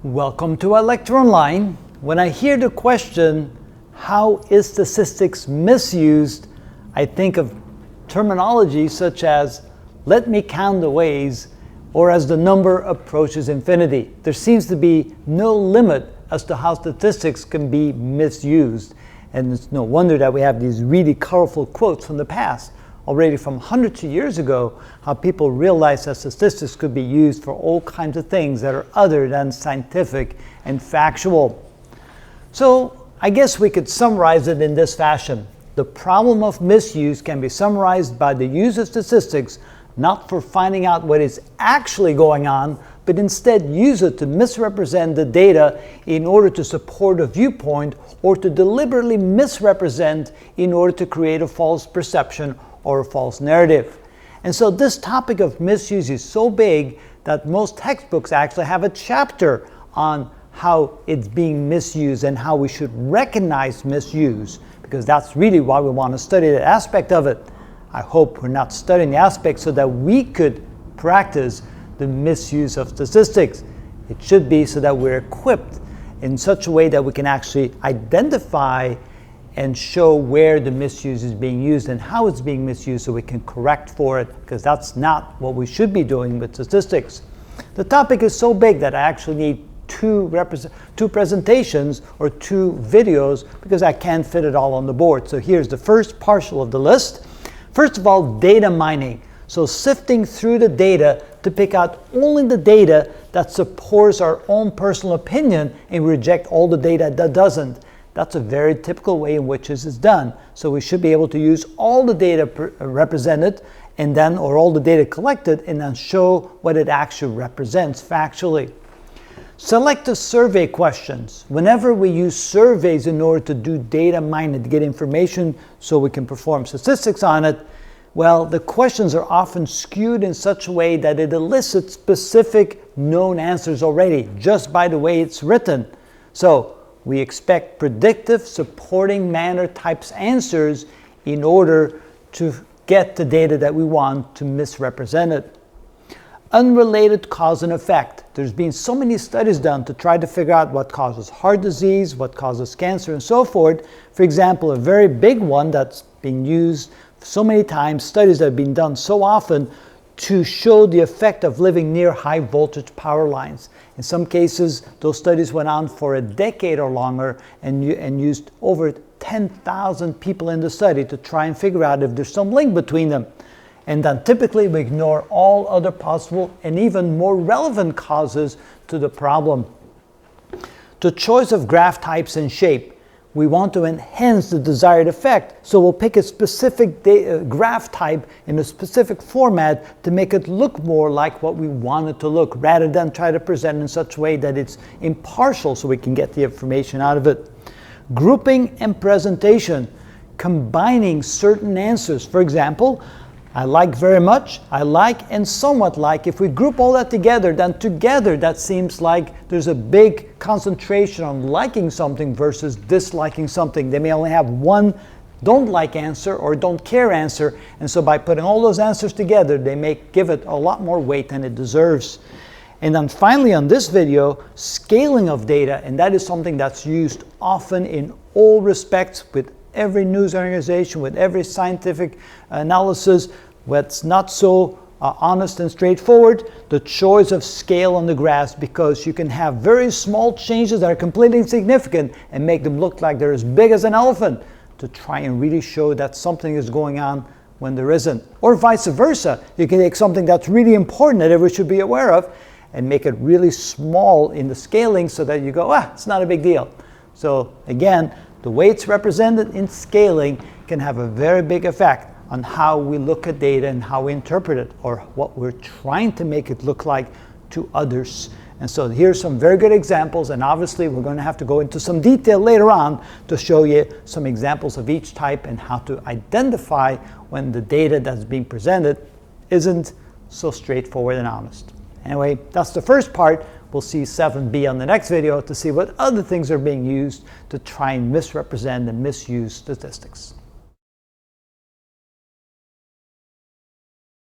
Welcome to our lecture online. When I hear the question, how is statistics misused? I think of terminology such as, let me count the ways, or as the number approaches infinity. There seems to be no limit as to how statistics can be misused. And it's no wonder that we have these really colorful quotes from the past, already from hundreds of years ago, how people realized that statistics could be used for all kinds of things that are other than scientific and factual. So I guess we could summarize it in this fashion. The problem of misuse can be summarized by the use of statistics not for finding out what is actually going on, but instead use it to misrepresent the data in order to support a viewpoint or to deliberately misrepresent in order to create a false perception or a false narrative. And so this topic of misuse is so big that most textbooks actually have a chapter on how it's being misused and how we should recognize misuse, because that's really why we want to study that aspect of it. I hope we're not studying the aspect so that we could practice the misuse of statistics. It should be so that we're equipped in such a way that we can actually identify and show where the misuse is being used and how it's being misused so we can correct for it, because that's not what we should be doing with statistics. The topic is so big that I actually need two presentations or two videos because I can't fit it all on the board. So here's the first partial of the list. First of all, data mining. So sifting through the data to pick out only the data that supports our own personal opinion and reject all the data that doesn't. That's a very typical way in which this is done. So we should be able to use all the data represented and then, or all the data collected, and then show what it actually represents factually. Selective survey questions. Whenever we use surveys in order to do data mining to get information so we can perform statistics on it, well, the questions are often skewed in such a way that it elicits specific known answers already, just by the way it's written. So we expect predictive, supporting manner types answers in order to get the data that we want to misrepresent it. Unrelated cause and effect. There's been so many studies done to try to figure out what causes heart disease, what causes cancer, and so forth. For example, a very big one that's being used so many times, studies that have been done so often to show the effect of living near high voltage power lines. In some cases, those studies went on for a decade or longer and used over 10,000 people in the study to try and figure out if there's some link between them. And then typically we ignore all other possible and even more relevant causes to the problem. The choice of graph types and shape. We want to enhance the desired effect, so we'll pick a specific graph type in a specific format to make it look more like what we want it to look, rather than try to present in such a way that it's impartial so we can get the information out of it. Grouping and presentation, combining certain answers. For example, I like very much, I like, and somewhat like. If we group all that together, then together that seems like there's a big concentration on liking something versus disliking something. They may only have one don't like answer or don't care answer, and so by putting all those answers together, they may give it a lot more weight than it deserves. And then finally on this video, scaling of data, and that is something that's used often in all respects with every news organization, with every scientific analysis. What's not so honest and straightforward, the choice of scale on the graphs, because you can have very small changes that are completely insignificant and make them look like they're as big as an elephant to try and really show that something is going on when there isn't. Or vice versa. You can take something that's really important that everyone should be aware of and make it really small in the scaling so that you go, it's not a big deal. So again, the way it's represented in scaling can have a very big effect on how we look at data and how we interpret it, or what we're trying to make it look like to others. And so here's some very good examples, and obviously we're going to have to go into some detail later on to show you some examples of each type and how to identify when the data that's being presented isn't so straightforward and honest. Anyway, that's the first part. We'll see 7b on the next video to see what other things are being used to try and misrepresent and misuse statistics.